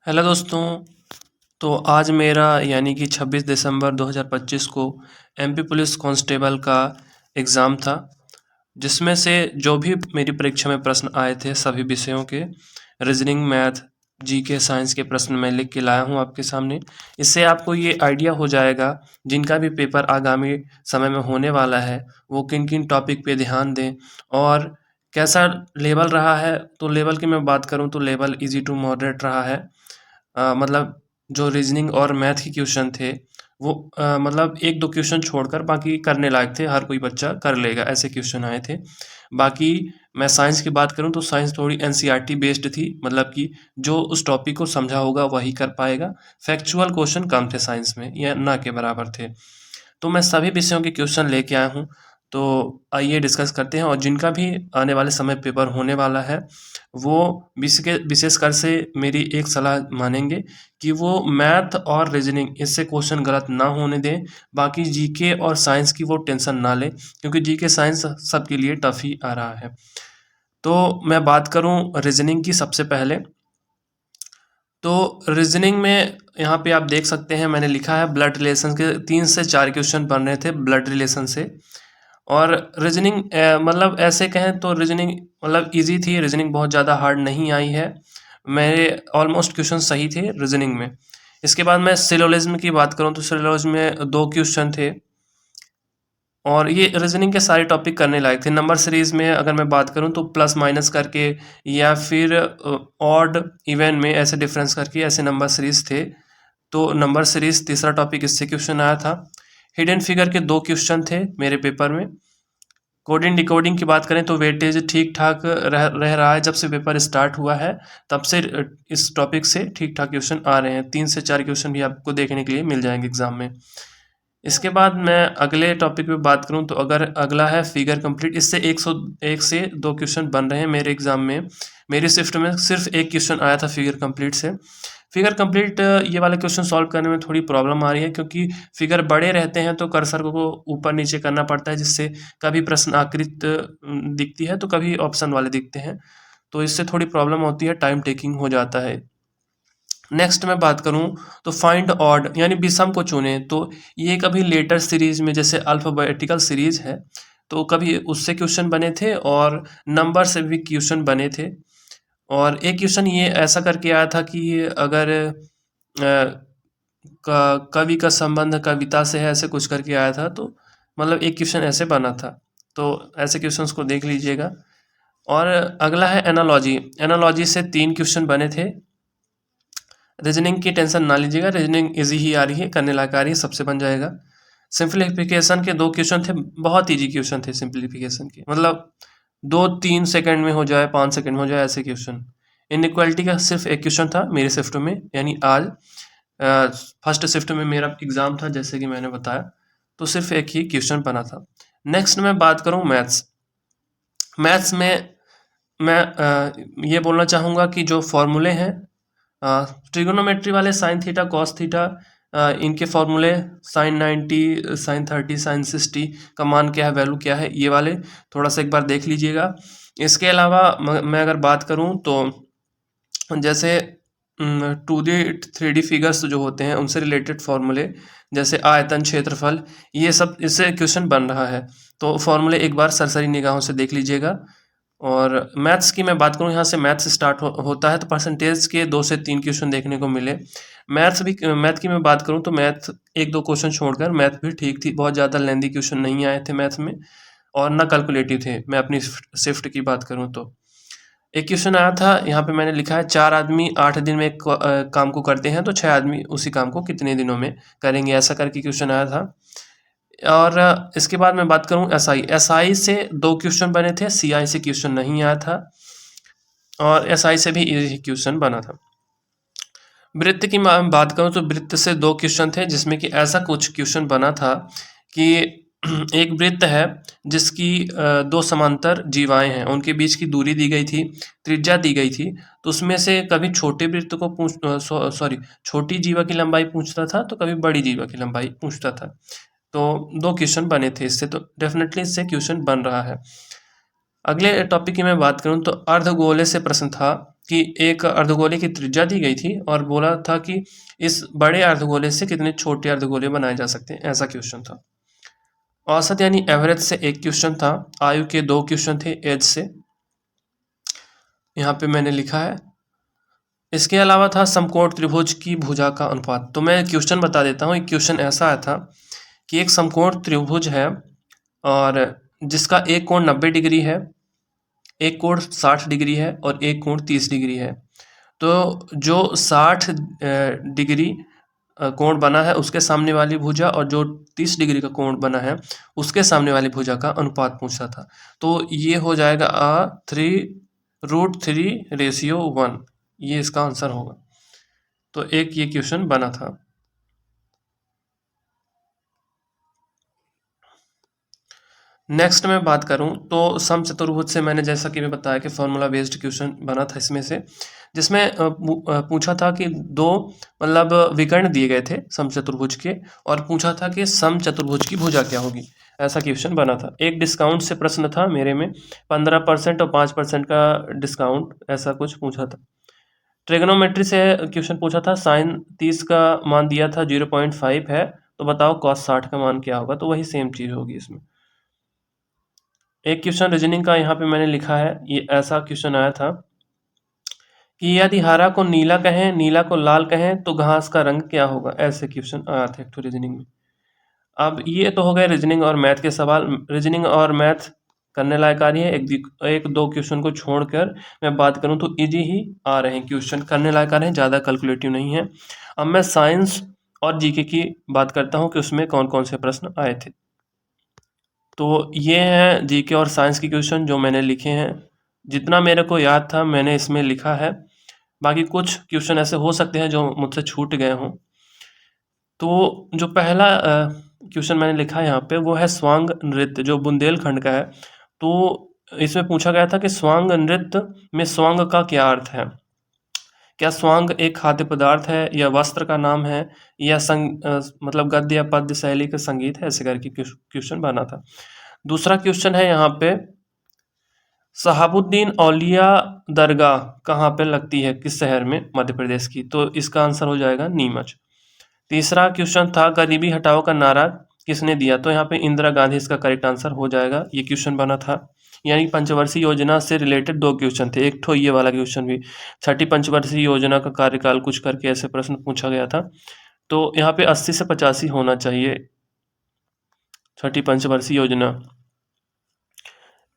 Hello दोस्तों। तो आज मेरा यानी कि 26 दिसंबर 2025 को एमपी पुलिस कांस्टेबल का एग्ज़ाम था, जिसमें से जो भी मेरी परीक्षा में प्रश्न आए थे सभी विषयों के रीजनिंग, मैथ, जीके, साइंस के प्रश्न मैं लिख के लाया हूँ आपके सामने। इससे आपको ये आइडिया हो जाएगा जिनका भी पेपर आगामी समय में होने वाला है वो किन किन टॉपिक पे ध्यान दें और कैसा लेवल रहा है। तो लेवल की मैं बात करूँ तो लेवल इजी टू मॉडरेट रहा है। मतलब जो रीजनिंग और मैथ के क्वेश्चन थे वो मतलब एक दो क्वेश्चन छोड़कर बाकी करने लायक थे, हर कोई बच्चा कर लेगा ऐसे क्वेश्चन आए थे। बाकी मैं साइंस की बात करूं तो साइंस थोड़ी एनसीईआरटी बेस्ड थी, मतलब कि जो उस टॉपिक को समझा होगा वही कर पाएगा। फैक्चुअल क्वेश्चन कम थे साइंस में या ना के बराबर थे। तो मैं सभी विषयों के क्वेश्चन लेके आया हूँ। तो आइए डिस्कस करते हैं, और जिनका भी आने वाले समय पेपर होने वाला है वो विशेषकर से मेरी एक सलाह मानेंगे कि वो मैथ और रीजनिंग इससे क्वेश्चन गलत ना होने दें। बाकी जीके और साइंस की वो टेंशन ना लें, क्योंकि जीके साइंस सबके लिए टफ ही आ रहा है। तो मैं बात करूं रीजनिंग की सबसे पहले। तो रीजनिंग में यहाँ पे आप देख सकते हैं मैंने लिखा है ब्लड रिलेशन के 3 से 4 क्वेश्चन बन रहे थे ब्लड रिलेशन से। और रीजनिंग मतलब ऐसे कहें तो रीजनिंग मतलब इजी थी, रीजनिंग बहुत ज़्यादा हार्ड नहीं आई है। मेरे ऑलमोस्ट क्वेश्चन सही थे रीजनिंग में। इसके बाद मैं सिलोजिज्म की बात करूँ तो सिलोजिज्म में 2 क्वेश्चन थे, और ये रीजनिंग के सारे टॉपिक करने लायक थे। नंबर सीरीज में अगर मैं बात करूं तो प्लस माइनस करके या फिर ऑड इवन में ऐसे डिफरेंस करके ऐसे नंबर सीरीज थे। तो नंबर सीरीज तीसरा टॉपिक इससे क्वेश्चन आया था। हिडन फिगर के 2 क्वेश्चन थे मेरे पेपर में। कोडिंग डिकोडिंग की बात करें तो वेटेज ठीक ठाक रह रहा है, जब से पेपर स्टार्ट हुआ है तब से इस टॉपिक से ठीक ठाक क्वेश्चन आ रहे हैं। 3 से 4 क्वेश्चन भी आपको देखने के लिए मिल जाएंगे एग्जाम में। इसके बाद मैं अगले टॉपिक पे बात करूं तो अगर अगला है फिगर कंप्लीट, इससे 101 से 2 क्वेश्चन बन रहे हैं मेरे एग्जाम में। मेरी शिफ्ट में सिर्फ एक क्वेश्चन आया था फिगर कंप्लीट से। फिगर कंप्लीट ये वाले क्वेश्चन सॉल्व करने में थोड़ी प्रॉब्लम आ रही है, क्योंकि फिगर बड़े रहते हैं तो कर्सर को ऊपर नीचे करना पड़ता है, जिससे कभी प्रश्न आकृत दिखती है तो कभी ऑप्शन वाले दिखते हैं। तो इससे थोड़ी प्रॉब्लम होती है, टाइम टेकिंग हो जाता है। नेक्स्ट मैं बात करूं तो फाइंड ऑड यानी विषम को चुने, तो ये कभी लेटर सीरीज में जैसे अल्फाबेटिकल सीरीज है तो कभी उससे क्वेश्चन बने थे और नंबर से भी क्वेश्चन बने थे। और एक क्वेश्चन ये ऐसा करके आया था कि अगर कवि का संबंध कविता से है, ऐसे कुछ करके आया था। तो मतलब एक क्वेश्चन ऐसे बना था। तो ऐसे क्वेश्चंस को देख लीजिएगा। और अगला है एनालॉजी। एनालॉजी से 3 क्वेश्चन बने थे। रीजनिंग की टेंशन ना लीजिएगा, रीजनिंग इजी ही आ रही है, करने लायक आ रही है, सबसे बन जाएगा। सिंप्लीफिकेशन के 2 क्वेश्चन थे, बहुत इजी क्वेश्चन थे सिंप्लीफिकेशन के, मतलब 2-3 सेकंड में हो जाए, 5 सेकंड में हो जाए ऐसे क्वेश्चन। इनइक्वालिटी का सिर्फ एक क्वेश्चन था मेरे शिफ्ट में, यानी आज फर्स्ट शिफ्ट में मेरा एग्जाम था जैसे कि मैंने बताया, तो सिर्फ एक ही क्वेश्चन बना था। नेक्स्ट मैं बात करूँ मैथ्स। मैथ्स में मैं ये बोलना चाहूँगा कि जो फॉर्मूले हैं ट्रिगोनोमेट्री वाले साइन थीटा कॉस थीटा, इनके फॉर्मूले साइन 90 साइन 30 साइन 60 का मान क्या है, वैल्यू क्या है, ये वाले थोड़ा सा एक बार देख लीजिएगा। इसके अलावा मैं अगर बात करूं तो जैसे 2D 3D फिगर्स जो होते हैं उनसे रिलेटेड फॉर्मूले, जैसे आयतन, क्षेत्रफल, ये सब इससे क्वेश्चन बन रहा है। तो फॉर्मूले एक बार सरसरी निगाहों से देख लीजिएगा। और मैथ्स की मैं बात करूँ, यहाँ से मैथ्स स्टार्ट होता है, तो परसेंटेज के 2 से 3 क्वेश्चन देखने को मिले। मैथ की मैं बात करूँ तो मैथ 1-2 क्वेश्चन छोड़कर मैथ भी ठीक थी, बहुत ज़्यादा लेंदी क्वेश्चन नहीं आए थे मैथ में, और ना कैलकुलेटिव थे। मैं अपनी शिफ्ट की बात करूँ तो एक क्वेश्चन आया था, यहाँ पे मैंने लिखा है 4 आदमी 8 दिन में एक काम को करते हैं तो 6 आदमी उसी काम को कितने दिनों में करेंगे, ऐसा करके क्वेश्चन आया था। और इसके बाद मैं बात करूं एसआई से 2 क्वेश्चन बने थे, सीआई से क्वेश्चन नहीं आया था, और एसआई से भी इजी क्वेश्चन बना था। वृत्त की मैं बात करूं तो वृत्त से 2 क्वेश्चन थे, जिसमें कि ऐसा कुछ क्वेश्चन बना था कि एक वृत्त है जिसकी 2 समांतर जीवाएं हैं, उनके बीच की दूरी दी गई थी, त्रिज्या दी गई थी। तो उसमें से कभी छोटे वृत्त को छोटी जीवा की लंबाई पूछता था तो कभी बड़ी जीवा की लंबाई पूछता था। तो 2 क्वेश्चन बने थे इससे, तो डेफिनेटली इससे क्वेश्चन बन रहा है। अगले टॉपिक की मैं बात करूं तो अर्धगोले से प्रश्न था। कि एक अर्धगोले की त्रिज्या दी गई थी और बोला था कि इस बड़े अर्धगोले से कितने छोटे अर्धगोले बनाए जा सकते हैं, ऐसा क्वेश्चन था। औसत यानी एवरेज से एक क्वेश्चन था। आयु के 2 क्वेश्चन थे एज से, यहाँ पे मैंने लिखा है। इसके अलावा था समकोण त्रिभुज की भुजा का अनुपात। तो मैं क्वेश्चन बता देता हूँ। एक क्वेश्चन ऐसा आया था कि एक समकोण त्रिभुज है और जिसका एक कोण 90 डिग्री है, एक कोण 60 डिग्री है और एक कोण 30 डिग्री है। तो जो 60 डिग्री कोण बना है उसके सामने वाली भुजा और जो 30 डिग्री का कोण बना है उसके सामने वाली भुजा का अनुपात पूछा था। तो ये हो जाएगा 3√3:1, ये इसका आंसर होगा। तो एक ये क्वेश्चन बना था। नेक्स्ट मैं बात करूं तो समचतुर्भुज से मैंने जैसा कि मैं बताया कि फॉर्मूला बेस्ड क्वेश्चन बना था इसमें से, जिसमें पूछा था कि दो मतलब विकर्ण दिए गए थे समचतुर्भुज के और पूछा था कि समचतुर्भुज की भुजा क्या होगी, ऐसा क्वेश्चन बना था। एक डिस्काउंट से प्रश्न था मेरे में, 15% और 5% का डिस्काउंट, ऐसा कुछ पूछा था। ट्रिग्नोमेट्री से क्वेश्चन पूछा था, साइन 30 का मान दिया था 0.5 है, तो बताओ कॉस 60 का मान क्या होगा, तो वही सेम चीज़ होगी इसमें। एक क्वेश्चन रीजनिंग का यहाँ पे मैंने लिखा है, ये ऐसा क्वेश्चन आया था कि यदि हरा को नीला कहें, नीला को लाल कहें तो घास का रंग क्या होगा, ऐसे क्वेश्चन आया था एक तो रीजनिंग में। अब ये तो हो गए रीजनिंग और मैथ के सवाल। रीजनिंग और मैथ करने लायक कार्य है। एक दो क्वेश्चन को छोड़कर मैं बात करूं तो इजी ही आ रहे हैं क्वेश्चन, करने लायक आ रहे हैं, ज़्यादा कैलकुलेटिव नहीं है। अब मैं साइंस और जीके की बात करता हूं कि उसमें कौन कौन से प्रश्न आए थे। तो ये हैं जीके और साइंस के क्वेश्चन जो मैंने लिखे हैं। जितना मेरे को याद था मैंने इसमें लिखा है, बाकी कुछ क्वेश्चन ऐसे हो सकते हैं जो मुझसे छूट गए हों। तो जो पहला क्वेश्चन मैंने लिखा है यहाँ पे वो है स्वांग नृत्य, जो बुंदेलखंड का है। तो इसमें पूछा गया था कि स्वांग नृत्य में स्वांग का क्या अर्थ है। क्या स्वांग एक खाद्य पदार्थ है या वस्त्र का नाम है या मतलब गद्य या पद्य शैली का संगीत है, ऐसे करके क्वेश्चन बना था। दूसरा क्वेश्चन है यहाँ पे, शहाबुद्दीन औलिया दरगाह कहाँ पे लगती है, किस शहर में, मध्य प्रदेश की, तो इसका आंसर हो जाएगा नीमच। तीसरा क्वेश्चन था गरीबी हटाओ का नारा किसने दिया, तो यहाँ पे इंदिरा गांधी इसका करेक्ट आंसर हो जाएगा। ये क्वेश्चन बना था। यानी पंचवर्षीय योजना से रिलेटेड दो क्वेश्चन थे, एक ठो ये वाला क्वेश्चन भी। छठी पंचवर्षीय योजना का कार्यकाल कुछ करके ऐसे प्रश्न पूछा गया था। तो यहाँ पे 80 से 85 होना चाहिए छठी पंचवर्षीय योजना।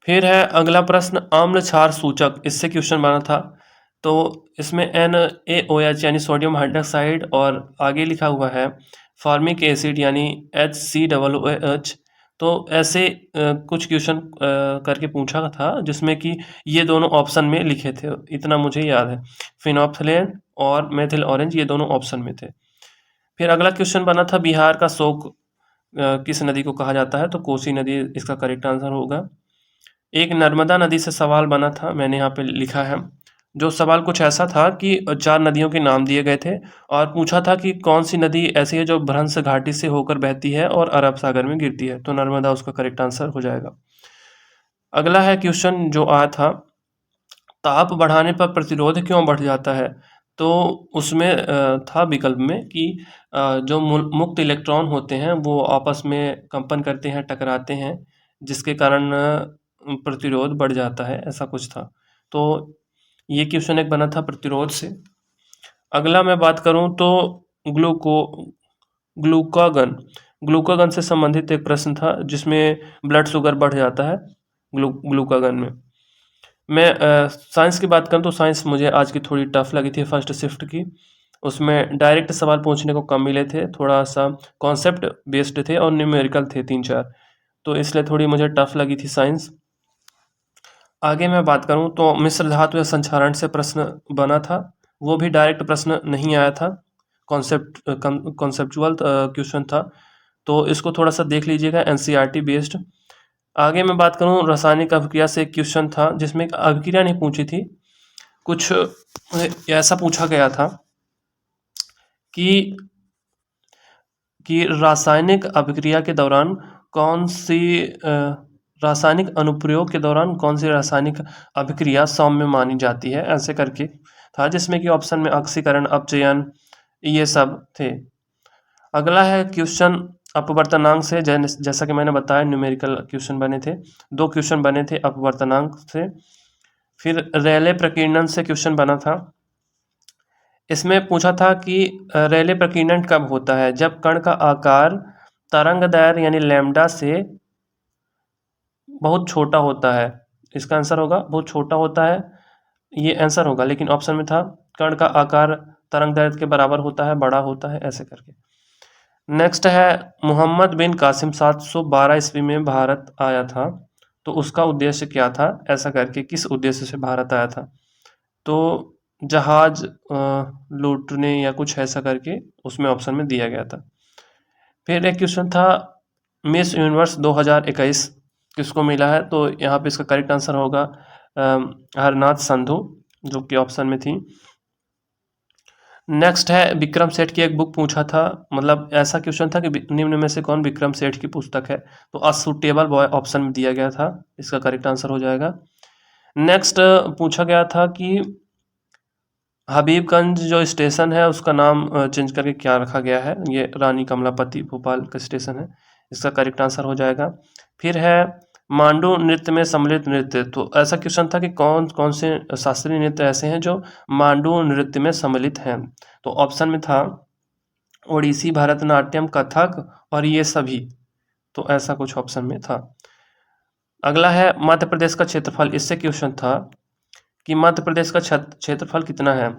फिर है अगला प्रश्न आम्ल क्षार सूचक, इससे क्वेश्चन बना था। तो इसमें NaOH यानी सोडियम हाइड्रोक्साइड और आगे लिखा हुआ है फॉर्मिक एसिड यानी HCOOH। तो ऐसे कुछ क्वेश्चन करके पूछा था जिसमें कि ये दोनों ऑप्शन में लिखे थे, इतना मुझे याद है। फिनोप्थलेन और मेथिल ऑरेंज ये दोनों ऑप्शन में थे। फिर अगला क्वेश्चन बना था बिहार का शोक किस नदी को कहा जाता है, तो कोसी नदी इसका करेक्ट आंसर होगा। एक नर्मदा नदी से सवाल बना था, मैंने यहाँ पे लिखा है। जो सवाल कुछ ऐसा था कि 4 नदियों के नाम दिए गए थे और पूछा था कि कौन सी नदी ऐसी है जो भ्रंश घाटी से होकर बहती है और अरब सागर में गिरती है, तो नर्मदा उसका करेक्ट आंसर हो जाएगा। अगला है क्वेश्चन जो आया था, ताप बढ़ाने पर प्रतिरोध क्यों बढ़ जाता है, तो उसमें था विकल्प में कि जो मुक्त इलेक्ट्रॉन होते हैं वो आपस में कंपन करते हैं, टकराते हैं, जिसके कारण प्रतिरोध बढ़ जाता है, ऐसा कुछ था। तो ये क्वेश्चन एक बना था प्रतिरोध से। अगला मैं बात करूं तो ग्लूको ग्लूकागन ग्लूकागन से संबंधित एक प्रश्न था जिसमें ब्लड शुगर बढ़ जाता है ग्लूकागन में। मैं साइंस की बात करूं तो साइंस मुझे आज की थोड़ी टफ लगी थी फर्स्ट शिफ्ट की। उसमें डायरेक्ट सवाल पूछने को कम मिले थे, थोड़ा सा कॉन्सेप्ट बेस्ड थे और न्यूमेरिकल थे 3-4, तो इसलिए थोड़ी मुझे टफ लगी थी साइंस। आगे मैं बात करूं तो मिश्र धातु या संक्षारण से प्रश्न बना था, वो भी डायरेक्ट प्रश्न नहीं आया था, कॉन्सेप्चुअल क्वेश्चन था, तो इसको थोड़ा सा देख लीजिएगा, NCERT बेस्ड। आगे मैं बात करूं रासायनिक अभिक्रिया से एक क्वेश्चन था जिसमें एक अभिक्रिया नहीं पूछी थी, कुछ ऐसा पूछा गया था कि रासायनिक अभिक्रिया के दौरान कौन सी रासायनिक अनुप्रयोग के दौरान कौन सी रासायनिक अभिक्रिया सौम्य मानी जाती है, ऐसे करके था, जिसमें कि ऑप्शन में ऑक्सीकरण, अपचयन, ये सब थे। अगला है क्वेश्चन अपवर्तनांक से, जैसा कि मैंने बताया न्यूमेरिकल क्वेश्चन बने थे, 2 क्वेश्चन बने थे अपवर्तनांक से। फिर रेले प्रकीर्णन से क्वेश्चन बना था। इसमें पूछा था कि रेले प्रकीर्णन कब होता है, जब कण का आकार तरंगदैर्घ्य यानी लैम्डा से बहुत छोटा होता है। इसका आंसर होगा बहुत छोटा होता है, ये आंसर होगा, लेकिन ऑप्शन में था कण का आकार तरंगदैर्घ्य के बराबर होता है, बड़ा होता है, ऐसे करके। नेक्स्ट है मोहम्मद बिन कासिम 712 ईस्वी में भारत आया था, तो उसका उद्देश्य क्या था, ऐसा करके, किस उद्देश्य से भारत आया था, तो जहाज लूटने या कुछ ऐसा करके उसमें ऑप्शन में दिया गया था। फिर एक क्वेश्चन था मिस यूनिवर्स 2021 किसको मिला है, तो यहाँ पे इसका करेक्ट आंसर होगा हरनाथ संधू, जो कि ऑप्शन में थी। नेक्स्ट है विक्रम सेठ की एक बुक पूछा था, मतलब ऐसा क्वेश्चन था कि निम्न में से कौन विक्रम सेठ की पुस्तक है, तो अ सूटेबल बॉय ऑप्शन में दिया गया था, इसका करेक्ट आंसर हो जाएगा। नेक्स्ट पूछा गया था कि हबीबगंज जो स्टेशन है उसका नाम चेंज करके क्या रखा गया है, ये रानी कमलापति भोपाल का स्टेशन है, इसका करेक्ट आंसर हो जाएगा। फिर है मांडू नृत्य में सम्मिलित नृत्य, तो ऐसा क्वेश्चन था कि कौन कौन से शास्त्रीय नृत्य ऐसे हैं जो मांडू नृत्य में सम्मिलित हैं, तो ऑप्शन में था ओडिसी, भरतनाट्यम, कथक और ये सभी, तो ऐसा कुछ ऑप्शन में था। अगला है मध्य प्रदेश का क्षेत्रफल, इससे क्वेश्चन था कि मध्य प्रदेश का क्षेत्रफल कितना है,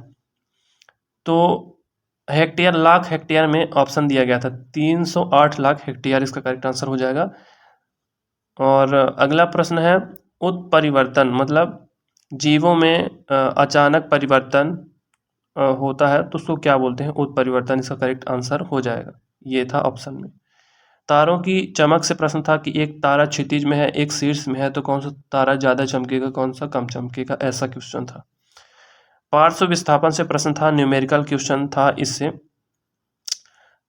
तो हेक्टेयर, लाख हेक्टेयर में ऑप्शन दिया गया था, 308 लाख हेक्टेयर इसका करेक्ट आंसर हो जाएगा। और अगला प्रश्न है उत्परिवर्तन, मतलब जीवों में अचानक परिवर्तन होता है तो उसको क्या बोलते हैं, उत्परिवर्तन, इसका करेक्ट आंसर हो जाएगा, ये था ऑप्शन में। तारों की चमक से प्रश्न था कि एक तारा क्षितिज में है, एक शीर्ष में है, तो कौन सा तारा ज़्यादा चमकेगा, कौन सा कम चमकेगा, ऐसा क्वेश्चन था। पार्श्व विस्थापन से प्रश्न था, न्यूमेरिकल क्वेश्चन था इससे,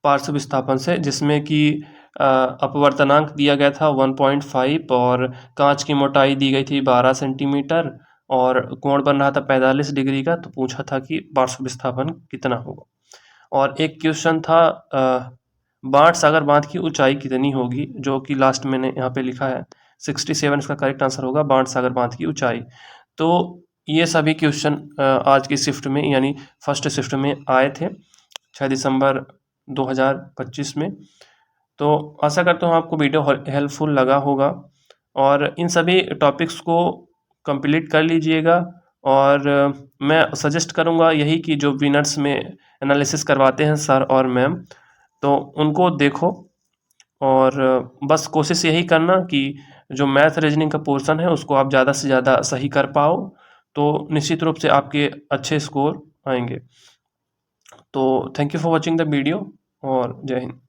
पार्श्व विस्थापन से, जिसमें कि अपवर्तनांक दिया गया था 1.5 और कांच की मोटाई दी गई थी 12 सेंटीमीटर और कोण बन रहा था 45 डिग्री का, तो पूछा था कि पार्श्व विस्थापन कितना होगा। और एक क्वेश्चन था बाण सागर बांध की ऊंचाई कितनी होगी, जो कि लास्ट मैंने यहाँ पे लिखा है 67, इसका करेक्ट आंसर होगा बाण सागर बांध की ऊंचाई। तो ये सभी क्वेश्चन आज की शिफ्ट में यानी फर्स्ट शिफ्ट में आए थे 6 दिसंबर 2025 में। तो आशा करता हूँ आपको वीडियो हेल्पफुल लगा होगा और इन सभी टॉपिक्स को कंप्लीट कर लीजिएगा। और मैं सजेस्ट करूँगा यही कि जो विनर्स में एनालिसिस करवाते हैं सर और मैम, तो उनको देखो और बस कोशिश यही करना कि जो मैथ रीजनिंग का पोर्शन है उसको आप ज़्यादा से ज़्यादा सही कर पाओ, तो निश्चित रूप से आपके अच्छे स्कोर आएंगे। तो thank you for watching the video और जय हिंद।